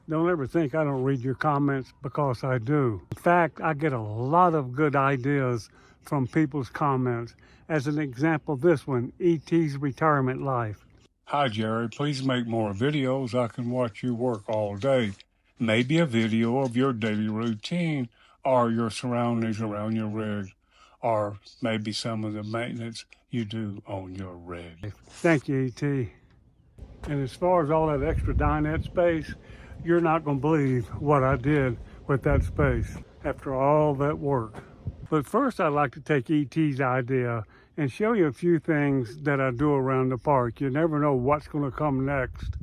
Don't ever think I don't read your comments, because I do. In fact, I get a lot of good ideas from people's comments. As an example, this one, E.T.'s Retirement Life. Hi, Jerry. Please make more videos. I can watch you work all day. Maybe a video of your daily routine or your surroundings around your rig, or maybe some of the maintenance you do on your rig. Thank you, E.T. And as far as all that extra dinette space, you're not going to believe what I did with that space after all that work. But first, I'd like to take E.T.'s idea and show you a few things that I do around the park. You never know what's going to come next.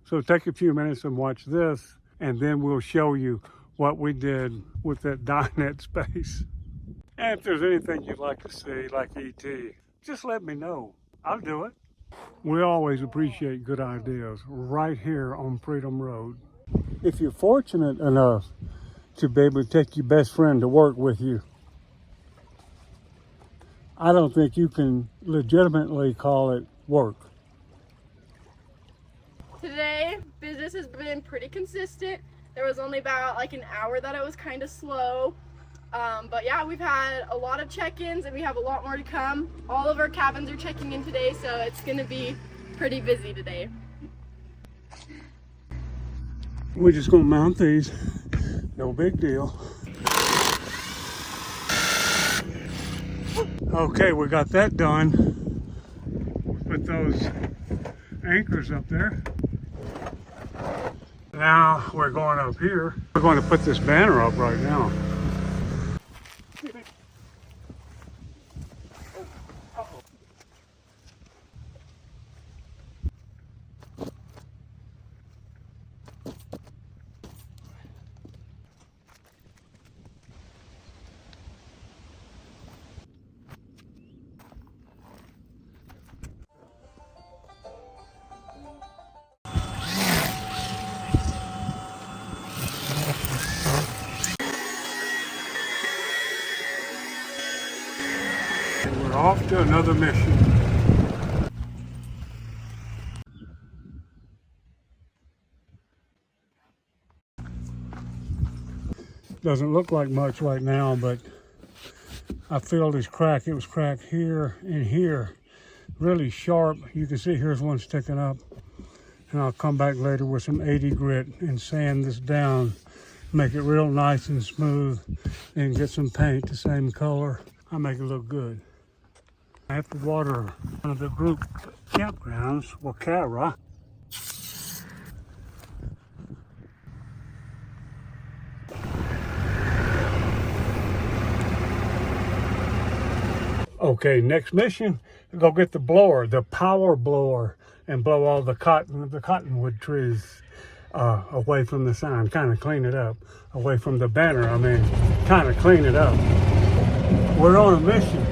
So take a few minutes and watch this, and then we'll show you what we did with that dinette space. And if there's anything you'd like to see, like E.T., just let me know. I'll do it. We always appreciate good ideas right here on Freedom Road. If you're fortunate enough to be able to take your best friend to work with you, I don't think you can legitimately call it work. Today, business has been pretty consistent. There was only about like an hour that it was kind of slow. But yeah, we've had a lot of check-ins and we have a lot more to come. All of our cabins are checking in today, so it's gonna be pretty busy today. We're just gonna mount these, no big deal. Okay, we got that done. Put those anchors up there. Now we're going up here. We're going to put this banner up right now. We're off to another mission. Doesn't look like much right now, but I feel this crack. It was cracked here and here, really sharp. You can see here's one sticking up. And I'll come back later with some 80 grit and sand this down, make it real nice and smooth, and get some paint the same color. I'll make it look good. I have to water one of the group campgrounds, Wakara. Okay, next mission, go get the blower, the power blower, and blow all the cottonwood trees away from the sign, kind of clean it up. Away from the banner, I mean, kind of clean it up. We're on a mission.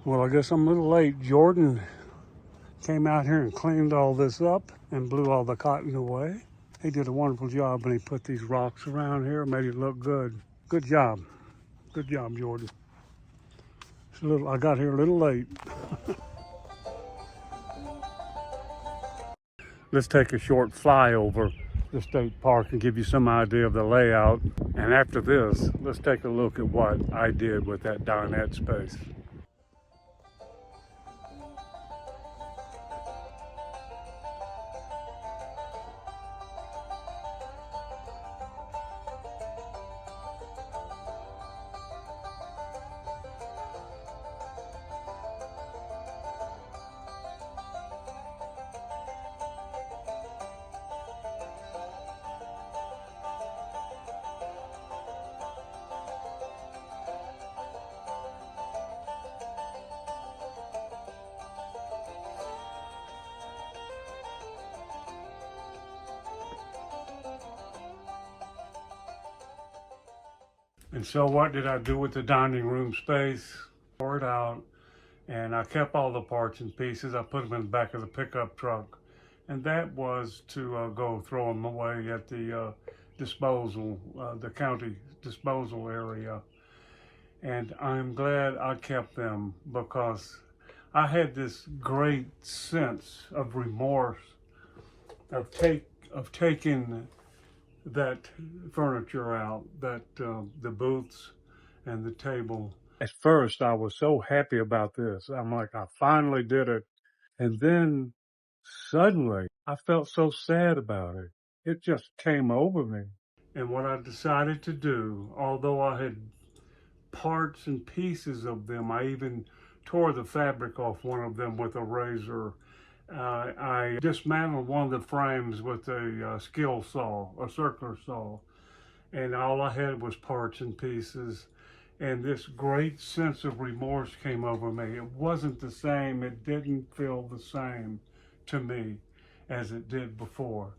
Well, I guess I'm a little late. Jordan came out here and cleaned all this up and blew all the cotton away. He did a wonderful job when he put these rocks around here, made it look good. Good job. Good job, Jordan. I got here a little late. Let's take a short flyover the state park and give you some idea of the layout. And after this, let's take a look at what I did with that dinette space. And so what did I do with the dining room space? Tore it out, and I kept all the parts and pieces. I put them in the back of the pickup truck. And that was to go throw them away at the disposal, the county disposal area. And I'm glad I kept them because I had this great sense of remorse of taking that furniture out, that the booths and the table. At first, I was so happy about this. I'm like, I finally did it. And then suddenly, I felt so sad about it. It just came over me. And what I decided to do, although I had parts and pieces of them, I even tore the fabric off one of them with a razor. I dismantled one of the frames with a skill saw, a circular saw, and all I had was parts and pieces. And this great sense of remorse came over me. It wasn't the same. It didn't feel the same to me as it did before.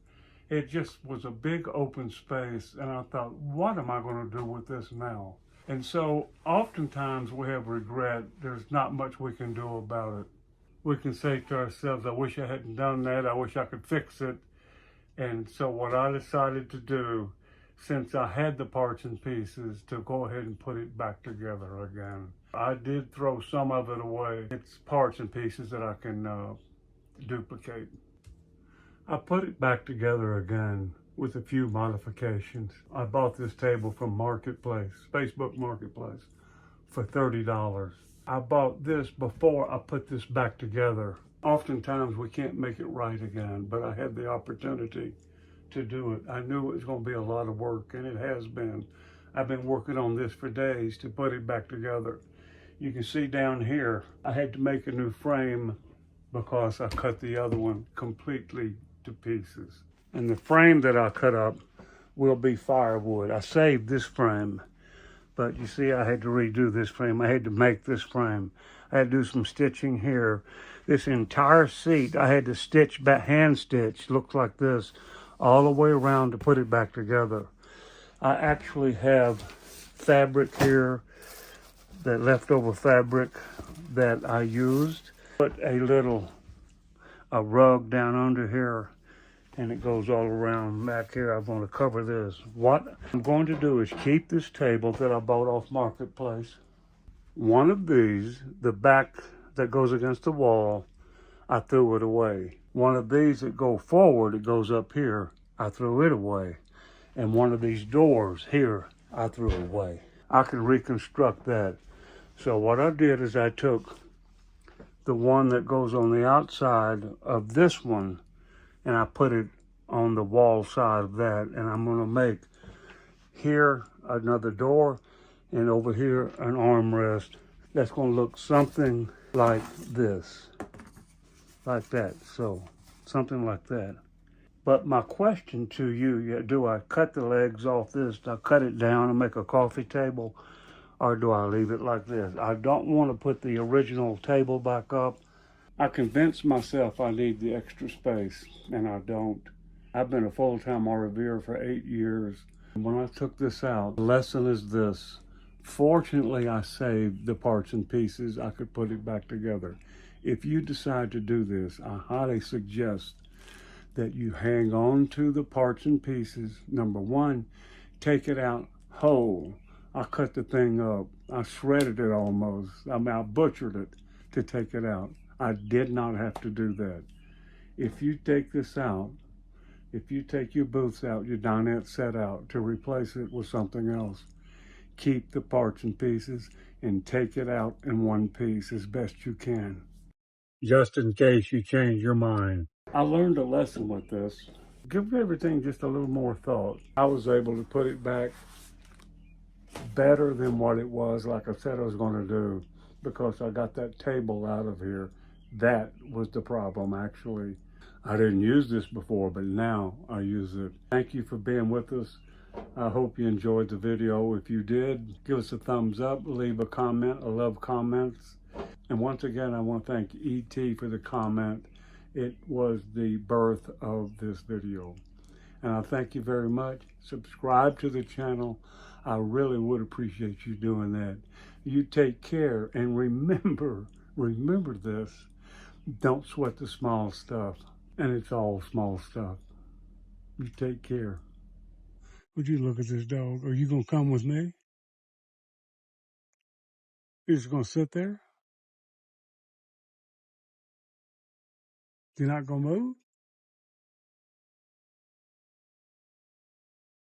It just was a big open space, and I thought, what am I going to do with this now? And so oftentimes we have regret. There's not much we can do about it. We can say to ourselves, I wish I hadn't done that. I wish I could fix it. And so what I decided to do, since I had the parts and pieces, to go ahead and put it back together again. I did throw some of it away. It's parts and pieces that I can duplicate. I put it back together again with a few modifications. I bought this table from Marketplace, Facebook Marketplace, for $30. I bought this before I put this back together. Oftentimes we can't make it right again, but I had the opportunity to do it. I knew it was going to be a lot of work, and it has been. I've been working on this for days to put it back together. You can see down here, I had to make a new frame because I cut the other one completely to pieces. And the frame that I cut up will be firewood. I saved this frame, but you see I had to redo this frame. I had to make this frame. I had to do some stitching here. This entire seat I had to stitch back, hand stitch, looks like this, all the way around to put it back together. I actually have fabric here, that leftover fabric that I used. Put a rug down under here, and it goes all around back here. I'm going to cover this. What I'm going to do is keep this table that I bought off Marketplace. One of these, the back that goes against the wall, I threw it away. One of these that go forward, it goes up here, I threw it away. And one of these doors here, I threw it away. I can reconstruct that. So what I did is I took the one that goes on the outside of this one, and I put it on the wall side of that, and I'm going to make here another door, and over here an armrest that's going to look something like this, like that. So something like that. But my question to you, do I cut the legs off this? Do I cut it down and make a coffee table, or do I leave it like this? I don't want to put the original table back up. I convinced myself I need the extra space, and I don't. I've been a full-time RVer for 8 years. When I took this out, the lesson is this. Fortunately, I saved the parts and pieces. I could put it back together. If you decide to do this, I highly suggest that you hang on to the parts and pieces. Number one, take it out whole. I cut the thing up. I shredded it almost. I butchered it to take it out. I did not have to do that. If you take this out, if you take your booths out, your dinette set out, to replace it with something else, keep the parts and pieces and take it out in one piece as best you can, just in case you change your mind. I learned a lesson with this. Give everything just a little more thought. I was able to put it back better than what it was, like I said I was going to do, because I got that table out of here. That was the problem, actually. I didn't use this before, but now I use it. Thank you for being with us. I hope you enjoyed the video. If you did, give us a thumbs up, leave a comment. I love comments. And once again, I want to thank E.T. for the comment. It was the birth of this video. And I thank you very much. Subscribe to the channel. I really would appreciate you doing that. You take care, and remember this. Don't sweat the small stuff. And it's all small stuff. You take care. Would you look at this dog? Are you going to come with me? You're just going to sit there? You're not going to move?